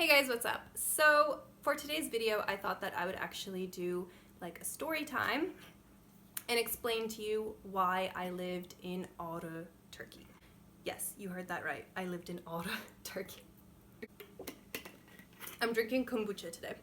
Hey guys, what's up? So for today's video, I thought that I would actually do like a story time and explain to you why I lived in Ağrı, Turkey. Yes, you heard that right. I lived in Ağrı, Turkey. I'm drinking kombucha today.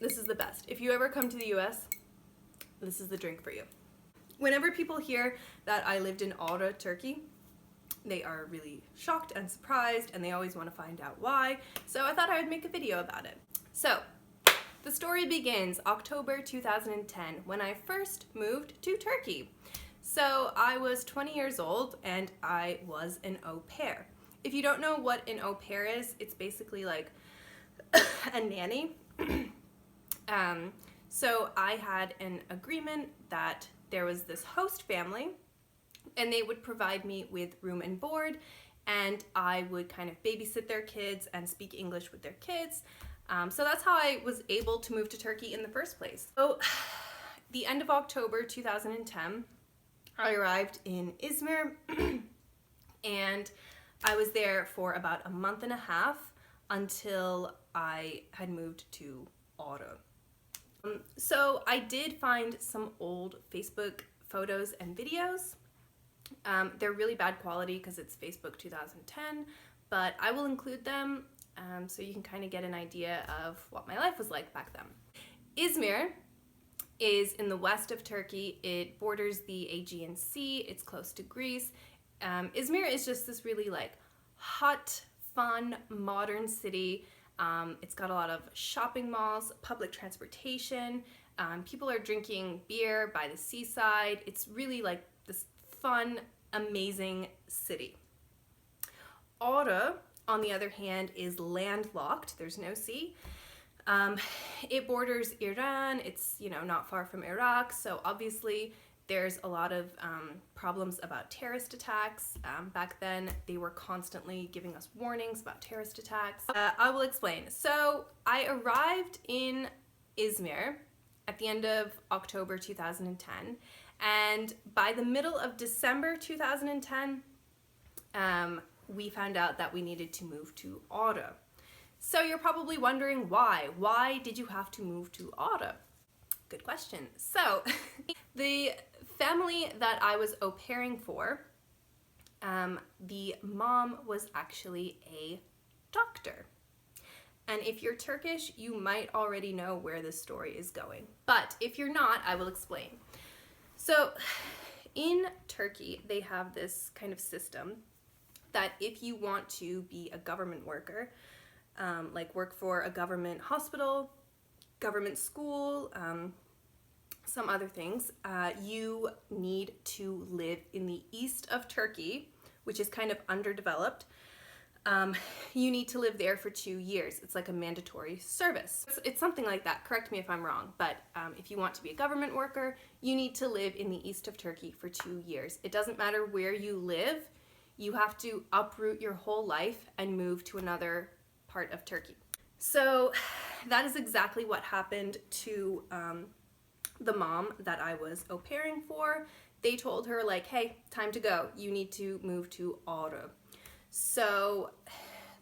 This is the best. If you ever come to the US, this is the drink for you. Whenever people hear that I lived in Ağrı, Turkey, they are really shocked and surprised, and they always want to find out why. So I thought I would make a video about it. So the story begins October 2010 when I first moved to Turkey. So I was 20 years old and I was an au pair. If you don't know what an au pair is, it's basically like a nanny. So I had an agreement that there was this host family and they would provide me with room and board, and I would kind of babysit their kids and speak English with their kids. So that's how I was able to move to Turkey in the first place. So the end of October 2010, I arrived in Izmir and I was there for about a month and a half until I had moved to Ağrı. So I did find some old Facebook photos and videos. They're really bad quality because it's Facebook 2010, but I will include them so you can kind of get an idea of what my life was like back then. Izmir is in the west of Turkey. It borders the Aegean Sea. It's close to Greece. Izmir is just this really like hot, fun, modern city. It's got a lot of shopping malls, public transportation. People are drinking beer by the seaside. It's really like this fun, amazing city. Ağrı, on the other hand, is landlocked. There's no sea. It borders Iran. It's, not far from Iraq. So obviously there's a lot of problems about terrorist attacks. Back then they were constantly giving us warnings about terrorist attacks. I will explain. So I arrived in Izmir at the end of October 2010. And by the middle of December 2010, we found out that we needed to move to Ağrı. So you're probably wondering why. Why did you have to move to Ağrı? Good question. So the family that I was au pairing for, the mom was actually a doctor. And if you're Turkish, you might already know where this story is going. But if you're not, I will explain. So in Turkey, they have this kind of system that if you want to be a government worker, like work for a government hospital, government school, some other things, you need to live in the east of Turkey, which is kind of underdeveloped. You need to live there for 2 years. It's like a mandatory service. It's something like that. Correct me if I'm wrong, but if you want to be a government worker, you need to live in the east of Turkey for 2 years. It doesn't matter where you live. You have to uproot your whole life and move to another part of Turkey. So that is exactly what happened to the mom that I was au pairing for. They told her like, hey, time to go. You need to move to Ağrı. So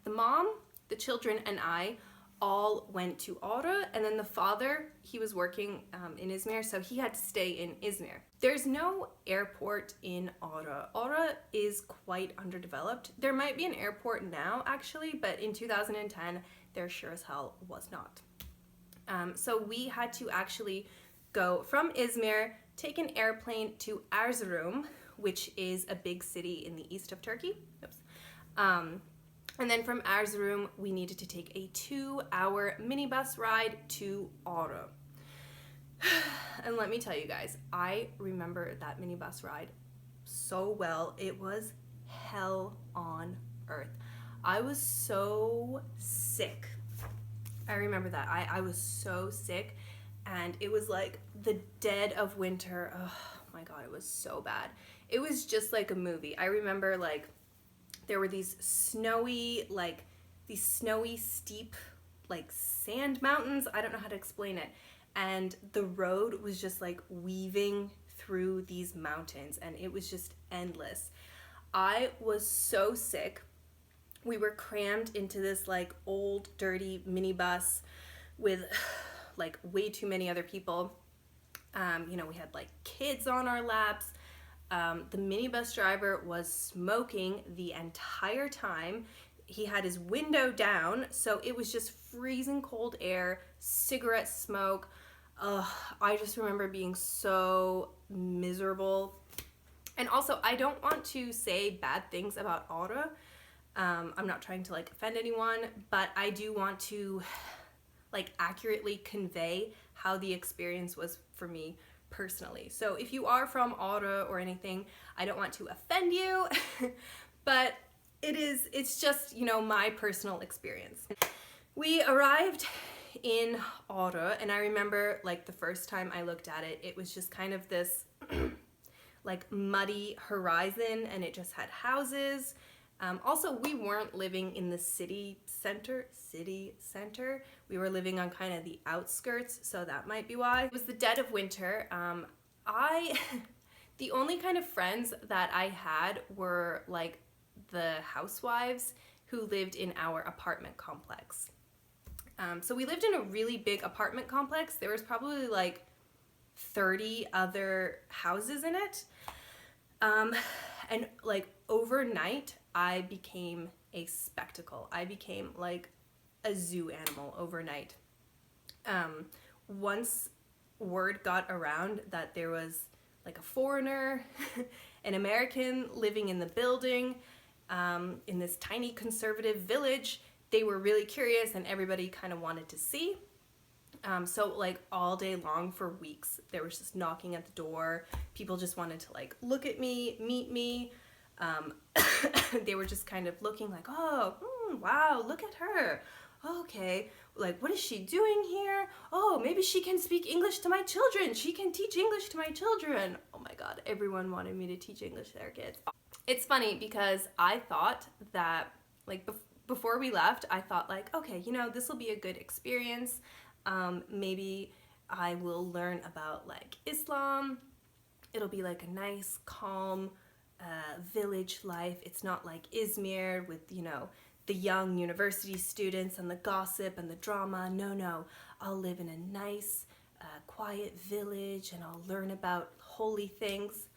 the mom, the children, and I all went to Ağrı, and then the father, he was working in Izmir, so he had to stay in Izmir. There's no airport in Ağrı. Ağrı is quite underdeveloped. There might be an airport now, actually, but in 2010, there sure as hell was not. So we had to actually go from Izmir, take an airplane to Erzurum, which is a big city in the east of Turkey. Oops. And then from Erzurum, we needed to take a 2-hour minibus ride to Ağrı. And let me tell you guys, I remember that minibus ride so well. It was hell on earth. I was so sick. I remember that. I was so sick, and it was like the dead of winter. Oh my God, it was so bad. It was just like a movie. I remember like there were these snowy steep like sand mountains. I don't know how to explain it. And the road was just like weaving through these mountains, and it was just endless. I was so sick. We were crammed into this like old dirty minibus with like way too many other people. You know, we had like kids on our laps. The minibus driver was smoking the entire time. He had his window down, so it was just freezing cold air, cigarette smoke. I just remember being so miserable. And also, I don't want to say bad things about Ağrı. I'm not trying to like offend anyone, but I do want to like accurately convey how the experience was for me personally. So if you are from Ağrı or anything, I don't want to offend you, but it's just, you know, my personal experience. We arrived in Ağrı, and I remember like the first time I looked at it, it was just kind of this like muddy horizon, and it just had houses. Also, we weren't living in the city center. We were living on kind of the outskirts, so that might be why. It was the dead of winter. The only kind of friends that I had were like the housewives who lived in our apartment complex. So we lived in a really big apartment complex. There was probably like 30 other houses in it. And like overnight, I became a spectacle. I became like a zoo animal overnight. Once word got around that there was like a foreigner, an American living in the building, in this tiny conservative village, they were really curious and everybody kind of wanted to see. So like all day long for weeks, there was just knocking at the door. People just wanted to like look at me, meet me. They were just kind of looking like, oh, wow, look at her. Okay, like what is she doing here? Oh, maybe she can speak English to my children. She can teach English to my children. Oh my God, everyone wanted me to teach English to their kids. It's funny because I thought that like before we left, I thought like, okay, you know, this will be a good experience. Maybe I will learn about like Islam. It'll be like a nice, calm village life. It's not like Izmir with, you know, the young university students and the gossip and the drama. No, I'll live in a nice, quiet village and I'll learn about holy things.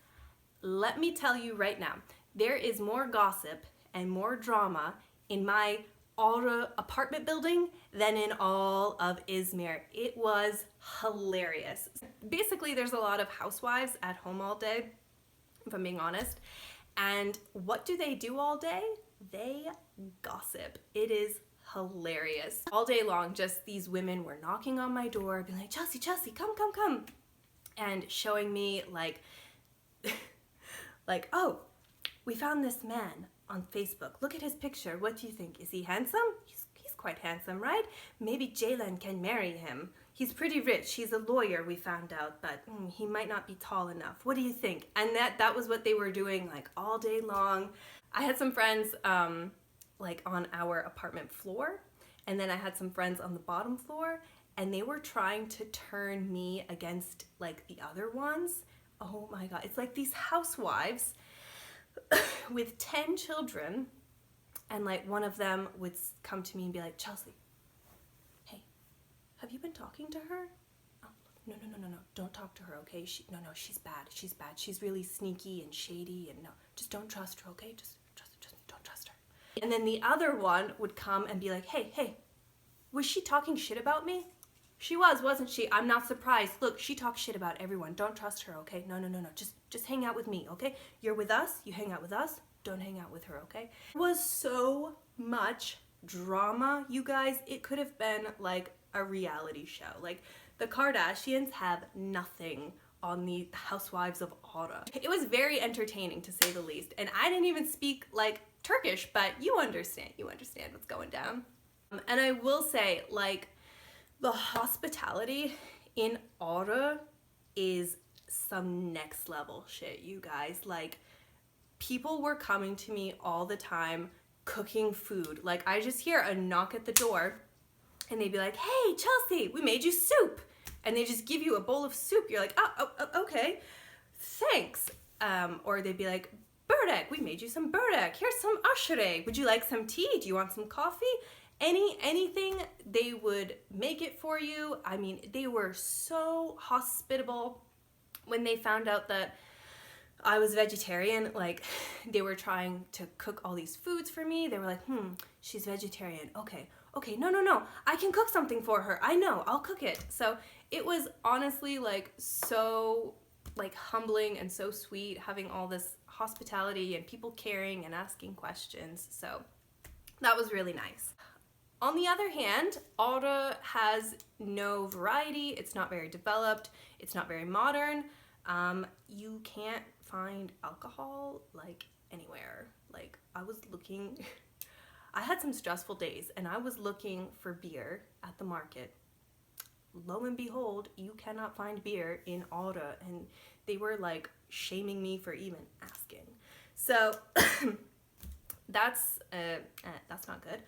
Let me tell you right now, there is more gossip and more drama in my Ağrı apartment building than in all of Izmir. It was hilarious. Basically, there's a lot of housewives at home all day, if I'm being honest. And what do they do all day? They gossip. It is hilarious. All day long, just these women were knocking on my door, being like, Chelsea, come. And showing me like, like, oh, we found this man on Facebook. Look at his picture. What do you think? Is he handsome? He's quite handsome, right? Maybe Jalen can marry him. He's pretty rich. He's a lawyer, we found out, but he might not be tall enough. What do you think? And that was what they were doing like all day long. I had some friends like on our apartment floor, and then I had some friends on the bottom floor, and they were trying to turn me against like the other ones. Oh my God. It's like these housewives with 10 children, and like one of them would come to me and be like, Chelsea, hey, have you been talking to her? Oh, no, don't talk to her, okay? No, she's bad, she's really sneaky and shady, and no, just don't trust her, okay? Just me, don't trust her. And then the other one would come and be like, hey, was she talking shit about me? She was, wasn't she? I'm not surprised. Look, she talks shit about everyone. Don't trust her, okay? No. Just hang out with me, okay? You're with us, you hang out with us. Don't hang out with her, okay? It was so much drama, you guys. It could have been like a reality show. Like the Kardashians have nothing on the Housewives of Ağrı. It was very entertaining to say the least. And I didn't even speak like Turkish, but you understand what's going down. And I will say, like, the hospitality in Ağrı is some next level shit, you guys. Like, people were coming to me all the time cooking food. Like, I just hear a knock at the door and they'd be like, hey, Chelsea, we made you soup. And they just give you a bowl of soup. You're like, oh, okay, thanks. Or they'd be like, Börek, we made you some börek. Here's some aşure. Would you like some tea? Do you want some coffee? Anything, they would make it for you. I mean, they were so hospitable. When they found out that I was vegetarian, like, they were trying to cook all these foods for me. They were like, she's vegetarian. Okay, no, I can cook something for her. I know, I'll cook it. So it was honestly like so like humbling and so sweet having all this hospitality and people caring and asking questions. So that was really nice. On the other hand, Ağrı has no variety. It's not very developed. It's not very modern. You can't find alcohol like anywhere. Like, I was looking, I had some stressful days and I was looking for beer at the market. Lo and behold, you cannot find beer in Ağrı, and they were like shaming me for even asking. So that's not good.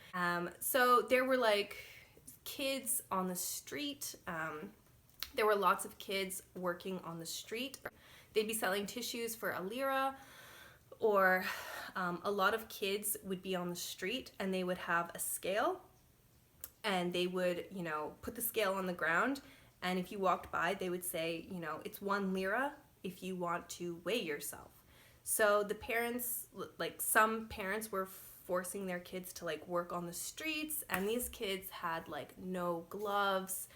So there were like kids on the street. There were lots of kids working on the street. They'd be selling tissues for a lira, or a lot of kids would be on the street and they would have a scale, and they would, you know, put the scale on the ground, and if you walked by, they would say, you know, it's 1 lira if you want to weigh yourself. So the parents, like some parents were forcing their kids to like work on the streets, and these kids had like no gloves.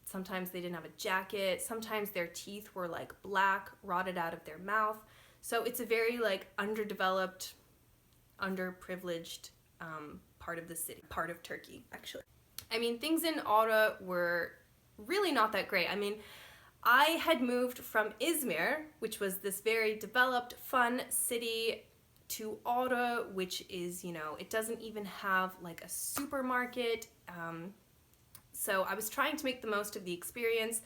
Sometimes they didn't have a jacket. Sometimes their teeth were like black, rotted out of their mouth. So it's a very like underdeveloped, underprivileged part of the city, part of Turkey, actually. I mean, things in Ağrı were really not that great. I mean, I had moved from Izmir, which was this very developed, fun city, to Ağrı, which is, you know, it doesn't even have like a supermarket. So I was trying to make the most of the experience,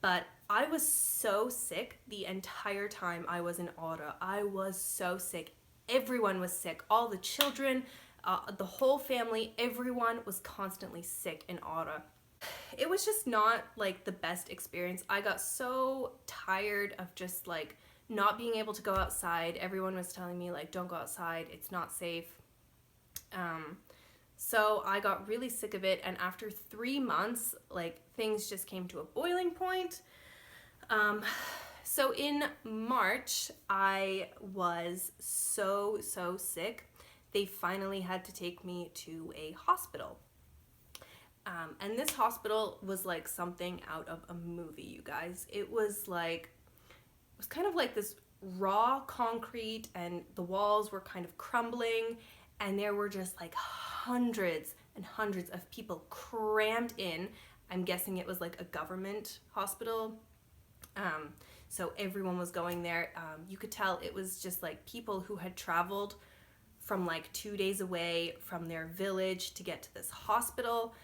but I was so sick the entire time I was in Ağrı. I was so sick. Everyone was sick. All the children, the whole family, everyone was constantly sick in Ağrı. It was just not like the best experience. I got so tired of just like not being able to go outside. Everyone was telling me like, don't go outside, it's not safe. So I got really sick of it, and after 3 months, like, things just came to a boiling point. So in March, I was so sick. They finally had to take me to a hospital. And this hospital was like something out of a movie, you guys. It was kind of like this raw concrete, and the walls were kind of crumbling, and there were just like hundreds and hundreds of people crammed in. I'm guessing it was like a government hospital. So everyone was going there. You could tell it was just like people who had traveled from like 2 days away from their village to get to this hospital.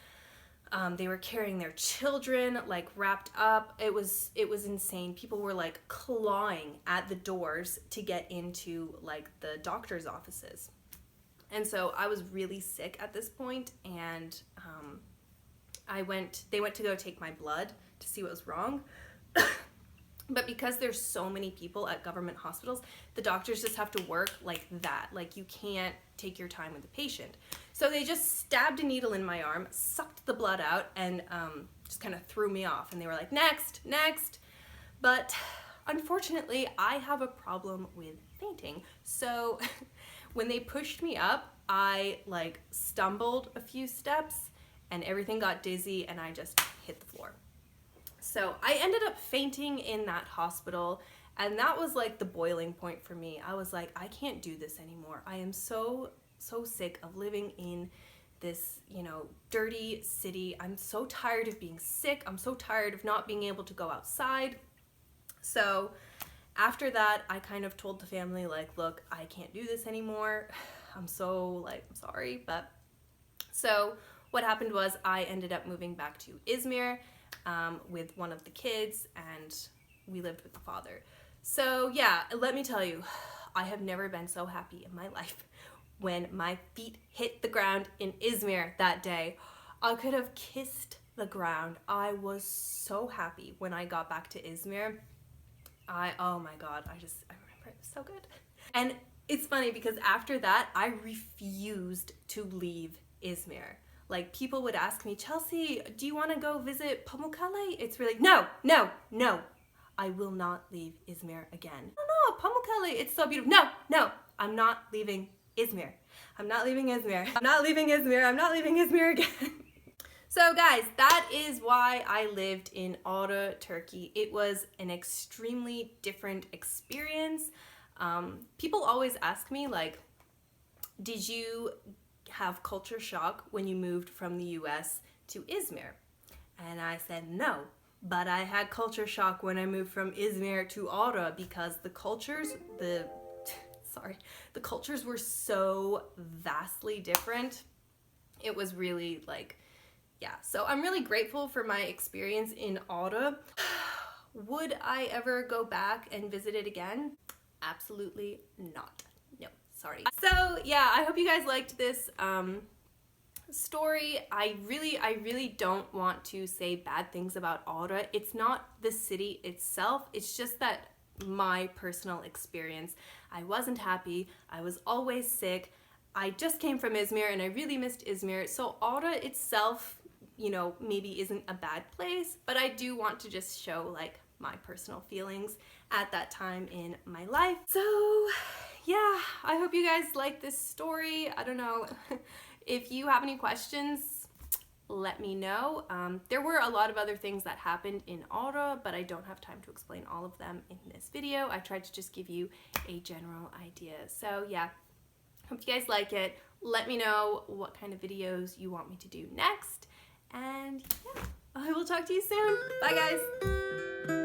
They were carrying their children like wrapped up. It was insane. People were like clawing at the doors to get into like the doctor's offices. And so I was really sick at this point, and they went to go take my blood to see what was wrong. But because there's so many people at government hospitals, the doctors just have to work like that. Like, you can't take your time with the patient. So they just stabbed a needle in my arm, sucked the blood out, and just kind of threw me off. And they were like, next. But unfortunately, I have a problem with fainting. So when they pushed me up, I like stumbled a few steps and everything got dizzy, and I just hit the floor. So I ended up fainting in that hospital, and that was like the boiling point for me. I was like, I can't do this anymore. I am so sick of living in this, you know, dirty city. I'm so tired of being sick. I'm so tired of not being able to go outside. So after that, I kind of told the family, like, look, I can't do this anymore. I'm sorry. But so what happened was I ended up moving back to Izmir with one of the kids, and we lived with the father. So yeah, let me tell you, I have never been so happy in my life. When my feet hit the ground in Izmir that day, I could have kissed the ground. I was so happy when I got back to Izmir. Oh my God, I remember it was so good. And It's funny because after that, I refused to leave Izmir. Like, people would ask me, Chelsea, do you want to go visit Pamukkale? It's really, no, no, no. I will not leave Izmir again. No, Pamukkale, it's so beautiful. No, no, I'm not leaving Izmir. I'm not leaving Izmir. I'm not leaving Izmir. I'm not leaving Izmir again. So guys, that is why I lived in Ağrı, Turkey. It was an extremely different experience. People always ask me, like, did you have culture shock when you moved from the US to Izmir? And I said no, but I had culture shock when I moved from Izmir to Ağrı because the cultures were so vastly different. It was really like, yeah, so I'm really grateful for my experience in Ağrı. Would I ever go back and visit it again? Absolutely not. No, sorry. So yeah, I hope you guys liked this story. I really don't want to say bad things about Ağrı. It's not the city itself, it's just that my personal experience. I wasn't happy, I was always sick, I just came from Izmir and I really missed Izmir. So Ağrı itself, you know, maybe isn't a bad place, but I do want to just show like my personal feelings at that time in my life. So yeah, I hope you guys like this story. I don't know. If you have any questions, let me know. There were a lot of other things that happened in Ağrı, but I don't have time to explain all of them in this video. I tried to just give you a general idea. So yeah, hope you guys like it. Let me know what kind of videos you want me to do next. And yeah, I will talk to you soon. Bye guys.